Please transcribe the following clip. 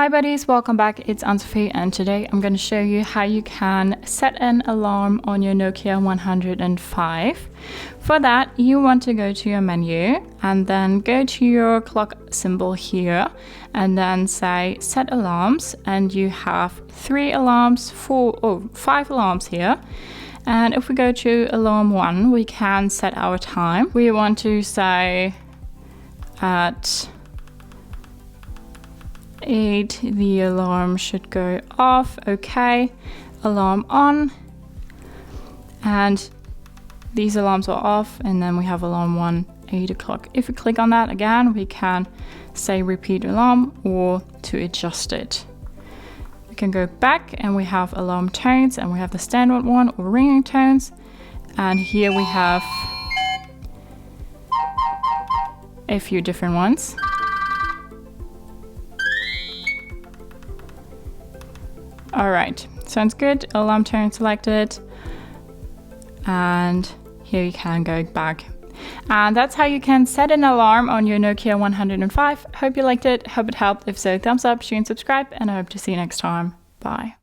Hi buddies, welcome back. It's Anne-Sophie and today I'm going to show you how you can set an alarm on your Nokia 105. For that, you want to go to your menu and then go to your clock symbol here and then say set alarms, and you have 5 alarms here. And if we go to alarm 1, we can set our time. We want to say at 8 the alarm should go off. Okay, alarm on, and these alarms are off, and then we have alarm 1, 8 o'clock. If we click on that again, we can say repeat alarm or to adjust it. We can go back and we have alarm tones, and we have the standard one or ringing tones, and here we have a few different ones. Alright, sounds good. Alarm tone selected, and here you can go back. And that's how you can set an alarm on your Nokia 105. Hope you liked it, hope it helped. If so, thumbs up, share and subscribe, and I hope to see you next time. Bye.